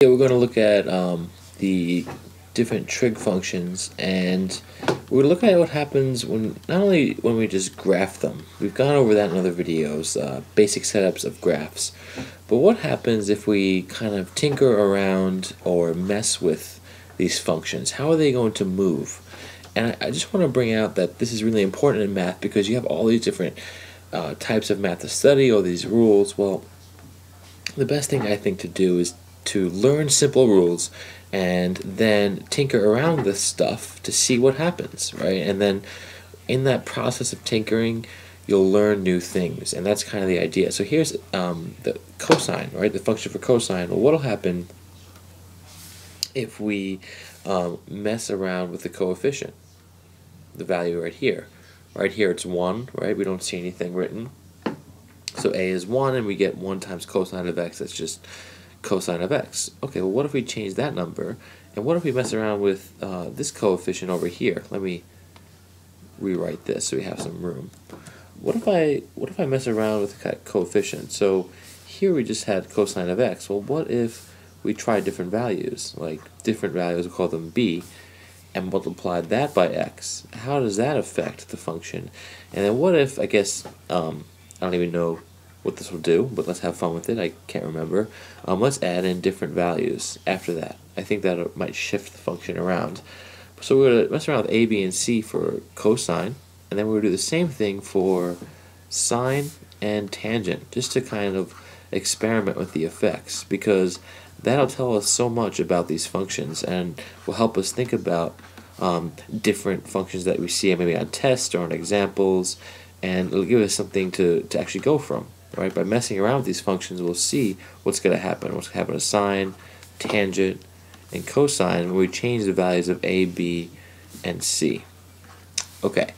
Yeah, we're going to look at the different trig functions, and we're looking at what happens when not only when we just graph them. We've gone over that in other videos, basic setups of graphs. But what happens if we kind of tinker around or mess with these functions? How are they going to move? And I just want to bring out that this is really important in math because you have all these different types of math to study, all these rules. Well, the best thing I think to do is to learn simple rules and then tinker around this stuff to see what happens, right? And then in that process of tinkering, you'll learn new things, and that's kind of the idea. So here's the cosine, right? The function for cosine. Well, what'll happen if we mess around with the coefficient, the value right here? Right here it's 1, right? We don't see anything written. So a is 1, and we get 1 times cosine of x. That's just cosine of x. Okay, well, what if we change that number? And what if we mess around with this coefficient over here? Let me rewrite this so we have some room. What if I mess around with the coefficient? So here we just had cosine of x. Well, what if we try different values, like different values, we'll call them b, and multiply that by x? How does that affect the function? And then what if, I guess, I don't even know what this will do, but let's have fun with it. I can't remember. Let's add in different values after that. I think that might shift the function around. So we're going to mess around with a, b, and c for cosine, and then we're going to do the same thing for sine and tangent, just to kind of experiment with the effects, because that'll tell us so much about these functions and will help us think about different functions that we see maybe on tests or on examples, and it'll give us something to actually go from. Right? By messing around with these functions, we'll see what's going to happen. What's going to happen to sine, tangent, and cosine when we change the values of a, b, and c. Okay,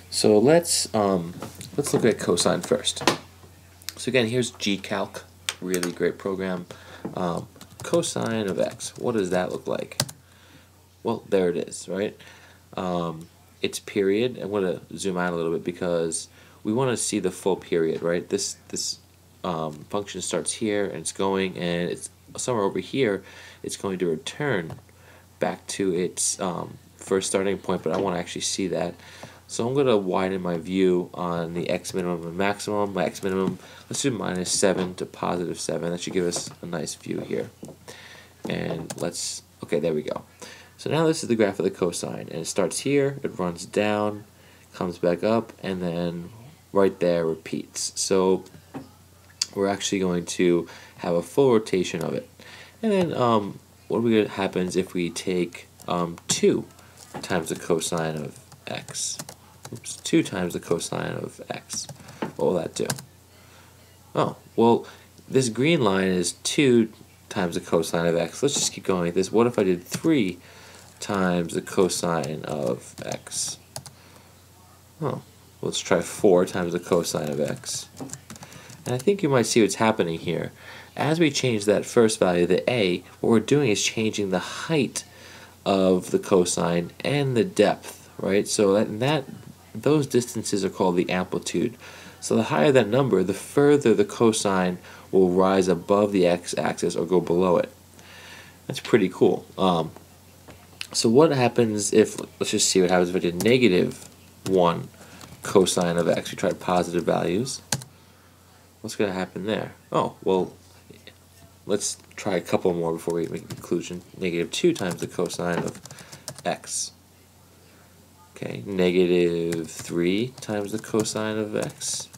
so let's look at cosine first. So again, here's GCalc, really great program. Cosine of x, what does that look like? Well, there it is, right? It's period. I'm going to zoom out a little bit because we want to see the full period, right? This function starts here and it's going, and it's somewhere over here. It's going to return back to its first starting point, but I want to actually see that. So I'm going to widen my view on the x minimum and maximum. My x minimum, let's do -7 to +7. That should give us a nice view here. And okay, there we go. So now this is the graph of the cosine, and it starts here, it runs down, comes back up, and then right there repeats. So we're actually going to have a full rotation of it. And then what happens if we take 2 times the cosine of x? Oops, 2 times the cosine of x. What will that do? Oh, well, this green line is 2 times the cosine of x. Let's just keep going like this. What if I did 3 times the cosine of x? Oh, let's try 4 times the cosine of x. And I think you might see what's happening here. As we change that first value, the a, what we're doing is changing the height of the cosine and the depth, right? So those distances are called the amplitude. So the higher that number, the further the cosine will rise above the x-axis or go below it. That's pretty cool. So what happens if, let's just see what happens if I did -1 cosine of x. We tried positive values. What's going to happen there? Oh, well, let's try a couple more before we make a conclusion. -2 times the cosine of x. Okay, -3 times the cosine of x.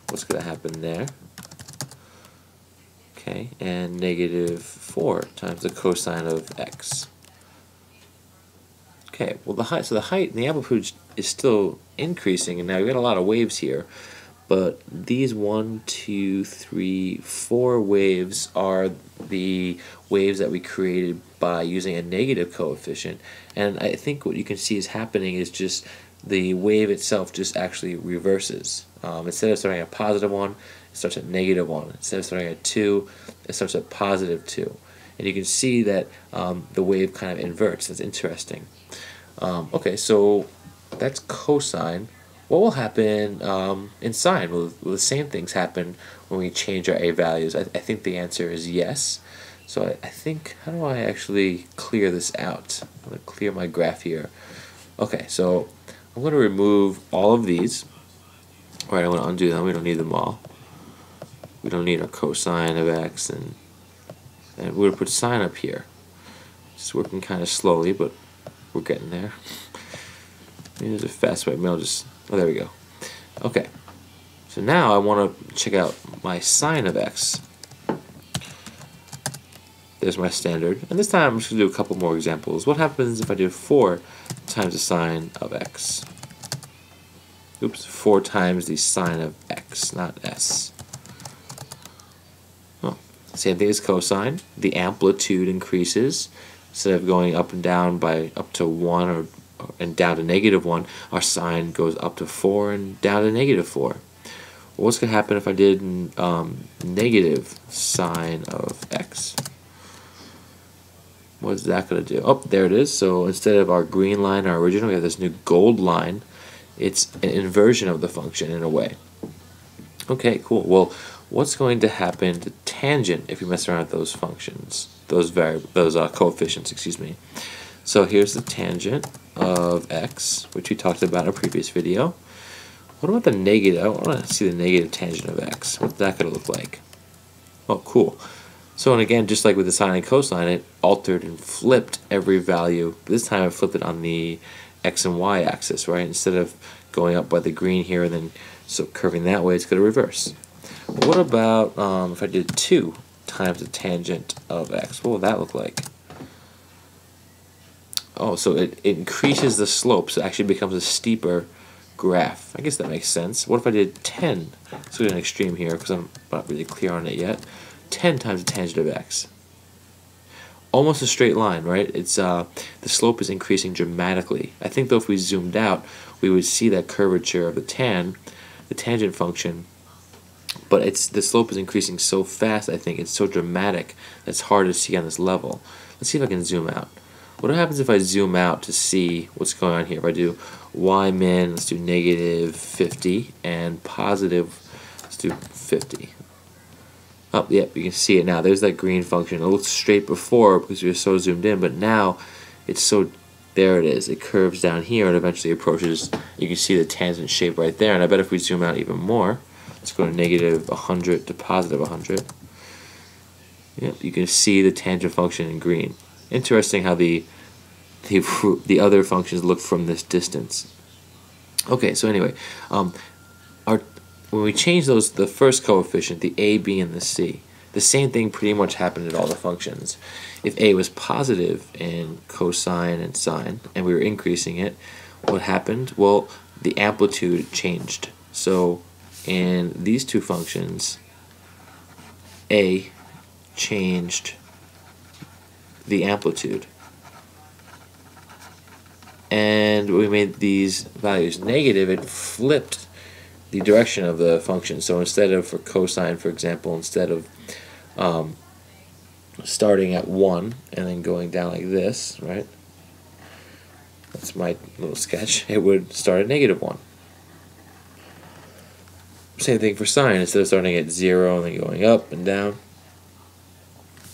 What's going to happen there? Okay, and -4 times the cosine of x. Okay, well, the height and the amplitude is still increasing, and now we've got a lot of waves here. But these 1, 2, 3, 4 waves are the waves that we created by using a negative coefficient. And I think what you can see is happening is just the wave itself just actually reverses. Instead of starting at +1, it starts at -1. Instead of starting at 2, it starts at +2. And you can see that the wave kind of inverts. That's interesting. Okay, so that's cosine. What will happen in sine? Will the same things happen when we change our a values? I think the answer is yes. So I think, how do I actually clear this out? I'm going to clear my graph here. Okay, so I'm going to remove all of these. Alright, I'm going to undo them. We don't need them all. We don't need our cosine of x, and we're going to put sine up here. It's working kind of slowly, but we're getting there. Maybe there's a fast way. Maybe I'll just, oh, there we go. Okay, so now I want to check out my sine of x. There's my standard, and this time I'm just going to do a couple more examples. What happens if I do 4 times the sine of x? Oops, 4 times the sine of x, not s. Oh, same thing as cosine. The amplitude increases. Instead of going up and down by up to 1 and down to -1, our sine goes up to 4 and down to -4. Well, what's going to happen if I did negative sine of x? What is that going to do? Oh, there it is. So instead of our green line, our original, we have this new gold line. It's an inversion of the function in a way. Okay, cool. Well, what's going to happen to tangent if you mess around with those functions, those coefficients, excuse me. So here's the tangent of x, which we talked about in a previous video. What about the negative? I want to see the negative tangent of x. What's that going to look like? Oh, cool. So, and again, just like with the sine and cosine, it altered and flipped every value. This time I flipped it on the x and y axis, right? Instead of going up by the green here and then so curving that way, it's going to reverse. What about if I did 2 times the tangent of x? What will that look like? Oh, so it increases the slope, so it actually becomes a steeper graph. I guess that makes sense. What if I did 10? Let's do an extreme here because I'm not really clear on it yet. 10 times the tangent of x. Almost a straight line, right? It's the slope is increasing dramatically. I think though if we zoomed out, we would see that curvature of the tangent function, but the slope is increasing so fast, I think it's so dramatic that it's hard to see on this level. Let's see if I can zoom out. What happens if I zoom out to see what's going on here? If I do y min, let's do -50, and positive, let's do 50. Oh, yep, you can see it now. There's that green function. It looked straight before because we were so zoomed in, but now it's so, there it is. It curves down here and eventually approaches, you can see the tangent shape right there. And I bet if we zoom out even more, let's go to -100 to positive 100. Yep, you can see the tangent function in green. Interesting how the other functions look from this distance. Okay, so anyway, when we change the first coefficient, the a, b, and the c, the same thing pretty much happened at all the functions. If a was positive in cosine and sine, and we were increasing it, what happened? Well, the amplitude changed. So in these two functions, a changed the amplitude. And when we made these values negative, it flipped the direction of the function. So instead of, for cosine, for example, instead of starting at 1 and then going down like this, right? That's my little sketch. It would start at -1. Same thing for sine. Instead of starting at 0 and then going up and down,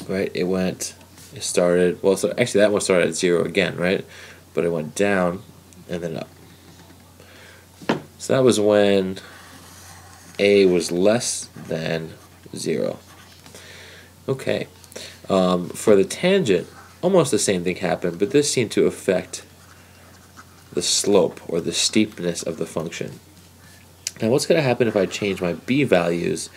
right? It started, well, so actually that one started at 0 again, right? But it went down and then up. So that was when a was less than 0. Okay. For the tangent, almost the same thing happened, but this seemed to affect the slope or the steepness of the function. Now what's going to happen if I change my b values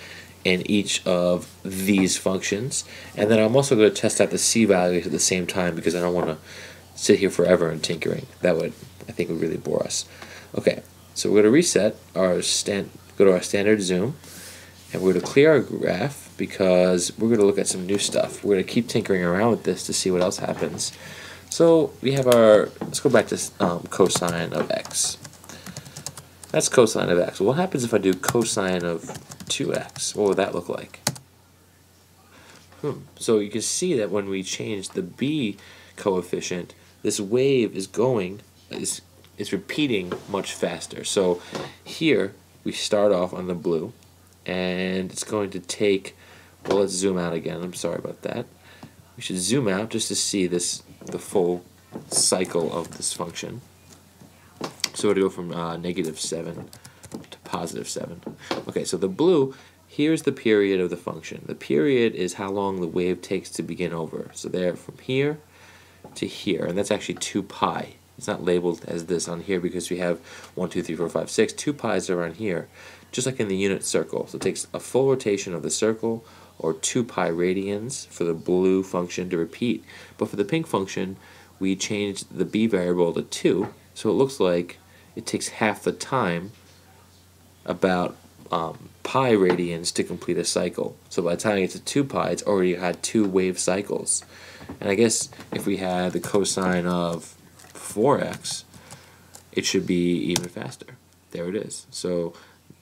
in each of these functions? And then I'm also going to test out the c values at the same time because I don't want to sit here forever and tinkering. That would, I think, would really bore us. Okay, so we're going to reset our go to our standard zoom, and we're going to clear our graph because we're going to look at some new stuff. We're going to keep tinkering around with this to see what else happens. So we have our, let's go back to cosine of x. That's cosine of x. What happens if I do cosine of 2x? What would that look like? So you can see that when we change the b coefficient, this wave is repeating much faster. So here we start off on the blue, and it's going to take, well, let's zoom out again. I'm sorry about that. we should zoom out just to see the full cycle of this function. So we're going to go from -7 to +7. Okay, so the blue, here's the period of the function. The period is how long the wave takes to begin over. So there, from here to here, and that's actually 2 pi. It's not labeled as this on here because we have 1, 2, 3, 4, 5, 6. 2 pi's are on here, just like in the unit circle. So it takes a full rotation of the circle, or 2 pi radians for the blue function to repeat. But for the pink function, we changed the b variable to 2, so it looks like it takes half the time, about pi radians, to complete a cycle. So by the time it gets to 2 pi, it's already had 2 wave cycles. And I guess if we had the cosine of 4x, it should be even faster. There it is. So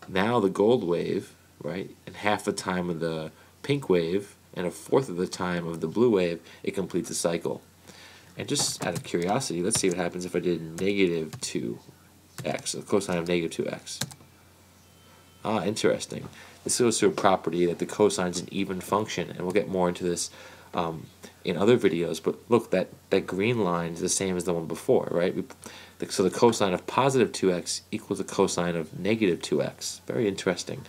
now the gold wave, right, in half the time of the pink wave and a fourth of the time of the blue wave, it completes a cycle. And just out of curiosity, let's see what happens if I did -2x, the cosine of -2x. Ah, interesting. This goes to a property that the cosine is an even function, and we'll get more into this in other videos. But look, that green line is the same as the one before, right? So the cosine of +2x equals the cosine of -2x. Very interesting.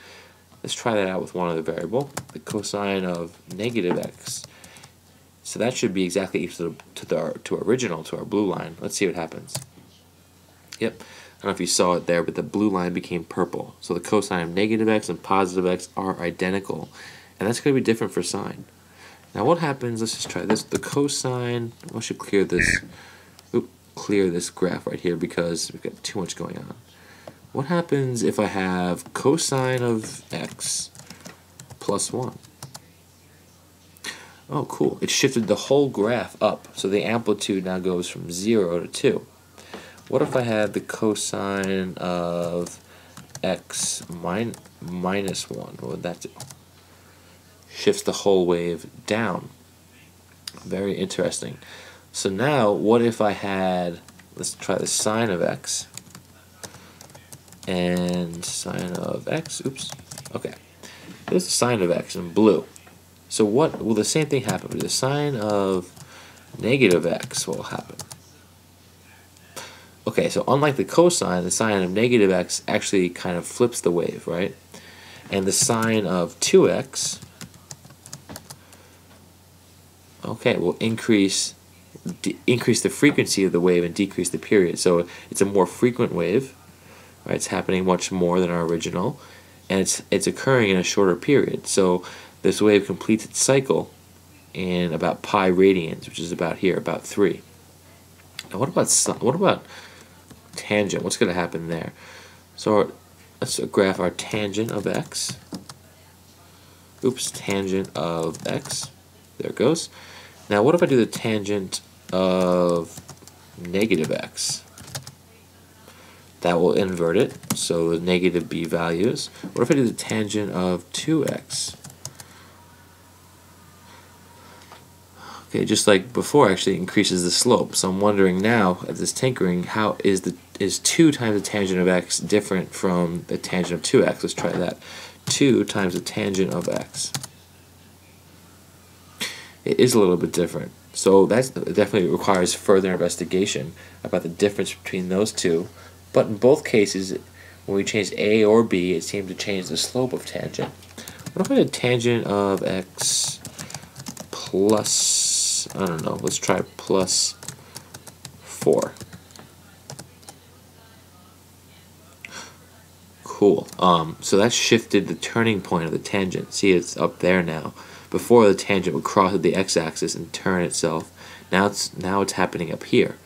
Let's try that out with one other variable, the cosine of -x. So that should be exactly equal to our original, to our blue line. Let's see what happens. Yep, I don't know if you saw it there, but the blue line became purple. So the cosine of -x and +x are identical, and that's going to be different for sine. Now what happens? Let's just try this. The cosine. I should clear this. Clear this graph right here because we've got too much going on. What happens if I have cosine of x plus 1? Oh, cool. It shifted the whole graph up, so the amplitude now goes from 0 to 2. What if I had the cosine of x minus 1? What would that do? Shifts the whole wave down. Very interesting. So now, what if I had, let's try the sine of x, and sine of x, oops, okay. Here's the sine of x in blue. So what will the same thing happen? The sine of -x will happen. Okay, so unlike the cosine, the sine of -x actually kind of flips the wave, right? And the sine of 2x, okay, will increase the frequency of the wave and decrease the period. So it's a more frequent wave, right? It's happening much more than our original, and it's occurring in a shorter period. So this wave completes its cycle in about pi radians, which is about here, about 3. Now what about tangent? What's going to happen there? So let's graph our tangent of x. Oops, tangent of x. There it goes. Now what if I do the tangent of -x? That will invert it, so the negative b values. What if I do the tangent of 2x? Okay, just like before, actually increases the slope. So I'm wondering now, at this tinkering, how is 2 times the tangent of x different from the tangent of 2x? Let's try that. 2 times the tangent of x. It is a little bit different. So that definitely requires further investigation about the difference between those two. But in both cases, when we changed a or b, it seemed to change the slope of tangent. What if I did tangent of x plus, I don't know, let's try plus 4. Cool. So that shifted the turning point of the tangent. See, it's up there now. Before, the tangent would cross the x-axis and turn itself. Now it's happening up here.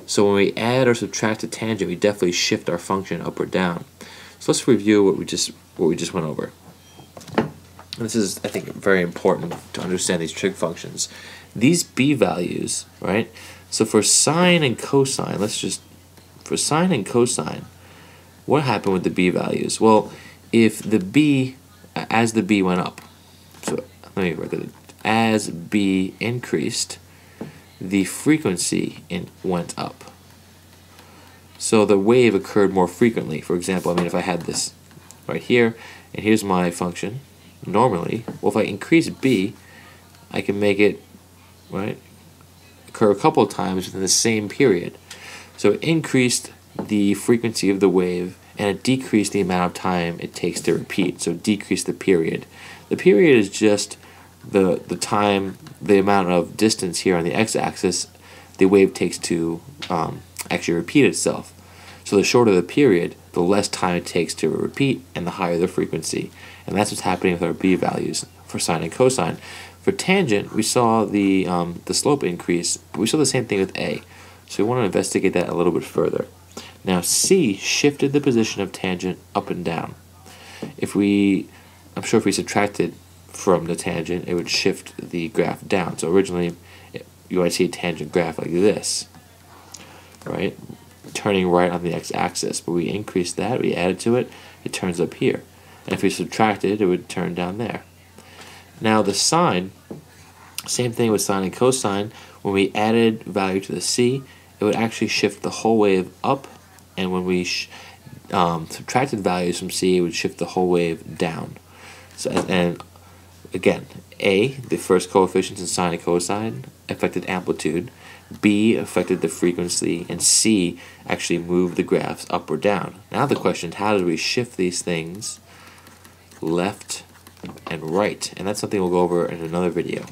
So when we add or subtract a tangent, we definitely shift our function up or down. So let's review what we just went over. And this is, I think, very important to understand these trig functions. These b values, right? So for sine and cosine, for sine and cosine, what happened with the b values? Well, if the b, as the b went up, so let me write that. As b increased, the frequency went up. So the wave occurred more frequently. For example, I mean, if I had this right here, and here's my function, normally, well, if I increase b, I can make it right, occur a couple of times within the same period. So it increased the frequency of the wave, and it decreased the amount of time it takes to repeat. So it decreased the period. The period is just the time, the amount of distance here on the x-axis the wave takes to actually repeat itself. So the shorter the period, the less time it takes to repeat, and the higher the frequency. And that's what's happening with our b values for sine and cosine. For tangent, we saw the slope increase, but we saw the same thing with a. So we want to investigate that a little bit further. Now c shifted the position of tangent up and down. I'm sure if we subtracted from the tangent, it would shift the graph down. So originally, you might see a tangent graph like this, right? Turning right on the x-axis, but we increased that, we added to it, it turns up here. And if we subtracted, it would turn down there. Now the sine, same thing with sine and cosine. When we added value to the c, it would actually shift the whole wave up, and when we subtracted values from c, it would shift the whole wave down. So, and again, a, the first coefficients in sine and cosine, affected amplitude, b affected the frequency, and c actually moved the graphs up or down. Now the question is, how do we shift these things left and right? And that's something we'll go over in another video.